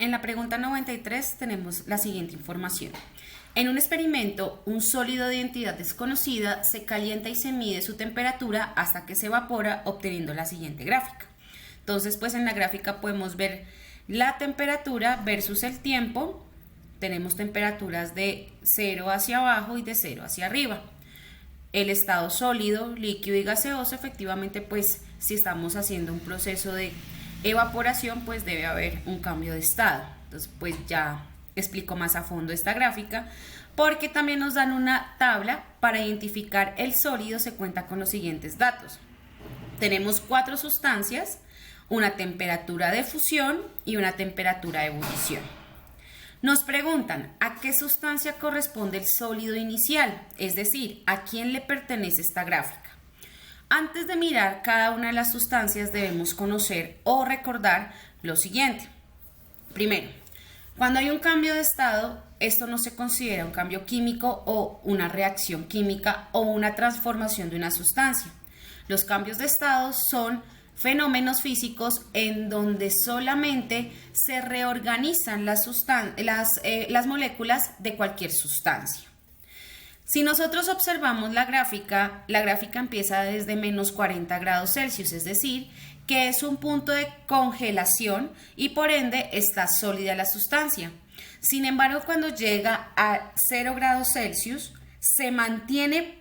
En la pregunta 93 tenemos la siguiente información. En un experimento, un sólido de identidad desconocida se calienta y se mide su temperatura hasta que se evapora, obteniendo la siguiente gráfica. Entonces, pues en la gráfica podemos ver la temperatura versus el tiempo. Tenemos temperaturas de 0 hacia abajo y de 0 hacia arriba. El estado sólido, líquido y gaseoso, efectivamente, pues si estamos haciendo un proceso de evaporación, pues debe haber un cambio de estado. Entonces, pues ya explico más a fondo esta gráfica, porque también nos dan una tabla para identificar el sólido. Se cuenta con los siguientes datos. Tenemos 4 sustancias, una temperatura de fusión y una temperatura de ebullición. Nos preguntan a qué sustancia corresponde el sólido inicial, es decir, a quién le pertenece esta gráfica. Antes de mirar cada una de las sustancias debemos conocer o recordar lo siguiente. Primero, cuando hay un cambio de estado, esto no se considera un cambio químico o una reacción química o una transformación de una sustancia. Los cambios de estado son fenómenos físicos en donde solamente se reorganizan las moléculas de cualquier sustancia. Si nosotros observamos la gráfica empieza desde menos 40 grados Celsius, es decir, que es un punto de congelación y por ende está sólida la sustancia. Sin embargo, cuando llega a 0 grados Celsius, se mantiene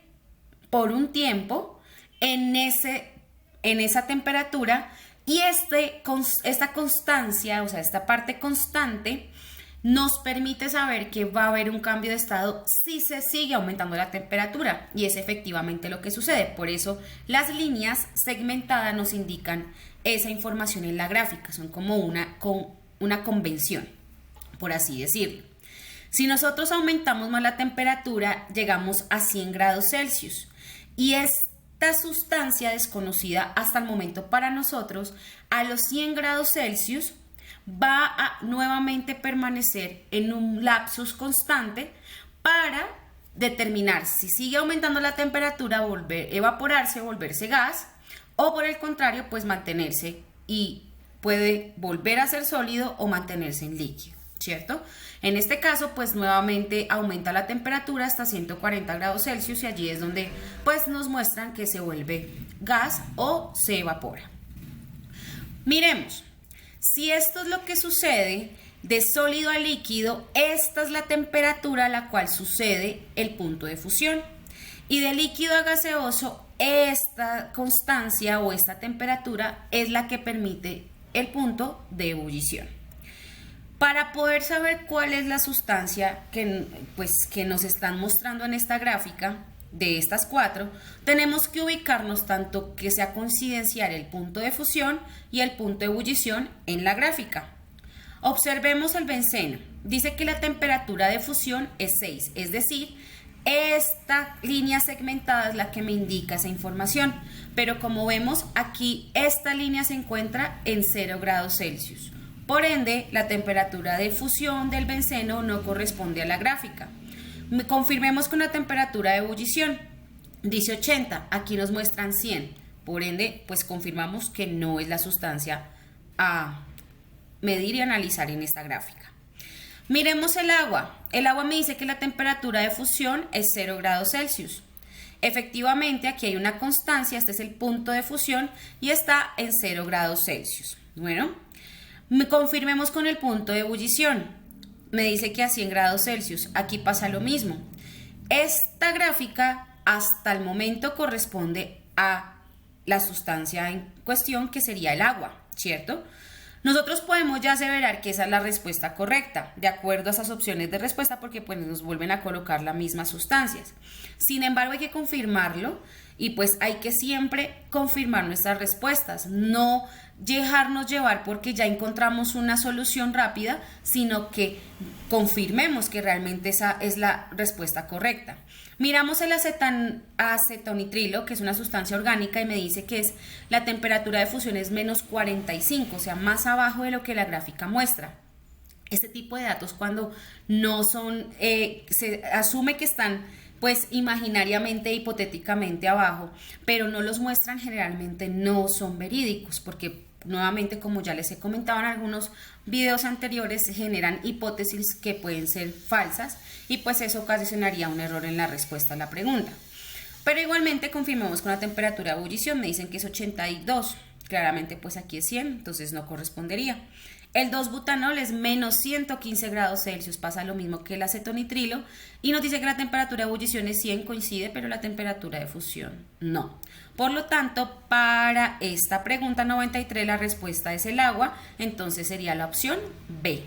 por un tiempo en esa temperatura y esta constancia, o sea, esta parte constante, nos permite saber que va a haber un cambio de estado si se sigue aumentando la temperatura, y es efectivamente lo que sucede. Por eso las líneas segmentadas nos indican esa información en la gráfica, son como una convención, por así decirlo. Si nosotros aumentamos más la temperatura, llegamos a 100 grados Celsius, y esta sustancia desconocida hasta el momento para nosotros, a los 100 grados Celsius, va a nuevamente permanecer en un lapsus constante para determinar si sigue aumentando la temperatura, evaporarse, volverse gas, o por el contrario, pues mantenerse y puede volver a ser sólido o mantenerse en líquido, ¿cierto? En este caso, pues nuevamente aumenta la temperatura hasta 140 grados Celsius y allí es donde pues nos muestran que se vuelve gas o se evapora. Miremos. Si esto es lo que sucede de sólido a líquido, esta es la temperatura a la cual sucede el punto de fusión. Y de líquido a gaseoso, esta constancia o esta temperatura es la que permite el punto de ebullición. Para poder saber cuál es la sustancia que nos están mostrando en esta gráfica, de estas 4, tenemos que ubicarnos tanto que sea coincidencial el punto de fusión y el punto de ebullición en la gráfica. Observemos el benceno. Dice que la temperatura de fusión es 6, es decir, esta línea segmentada es la que me indica esa información, pero como vemos aquí esta línea se encuentra en 0 grados Celsius. Por ende, la temperatura de fusión del benceno no corresponde a la gráfica. Confirmemos con la temperatura de ebullición, dice 80, aquí nos muestran 100, por ende pues confirmamos que no es la sustancia a medir y analizar en esta gráfica. Miremos el agua me dice que la temperatura de fusión es 0 grados Celsius. Efectivamente aquí hay una constancia, este es el punto de fusión y está en 0 grados Celsius. Bueno, confirmemos con el punto de ebullición. Me dice que a 100 grados Celsius, aquí pasa lo mismo. Esta gráfica hasta el momento corresponde a la sustancia en cuestión, que sería el agua, ¿cierto? Nosotros podemos ya aseverar que esa es la respuesta correcta, de acuerdo a esas opciones de respuesta, porque pues nos vuelven a colocar las mismas sustancias. Sin embargo, hay que confirmarlo y pues hay que siempre confirmar nuestras respuestas, no dejarnos llevar porque ya encontramos una solución rápida, sino que confirmemos que realmente esa es la respuesta correcta. Miramos el acetonitrilo, que es una sustancia orgánica, y me dice que la temperatura de fusión es menos 45, o sea, más abajo de lo que la gráfica muestra. Este tipo de datos, cuando no son, se asume que están pues imaginariamente, hipotéticamente abajo, pero no los muestran, generalmente no son verídicos, porque nuevamente, como ya les he comentado en algunos videos anteriores, se generan hipótesis que pueden ser falsas y pues eso ocasionaría un error en la respuesta a la pregunta. Pero igualmente confirmemos con la temperatura de ebullición, me dicen que es 82, claramente pues aquí es 100, entonces no correspondería. El 2-butanol es menos 115 grados Celsius, pasa lo mismo que el acetonitrilo, y nos dice que la temperatura de ebullición es 100, coincide, pero la temperatura de fusión no. Por lo tanto, para esta pregunta 93 la respuesta es el agua, entonces sería la opción B.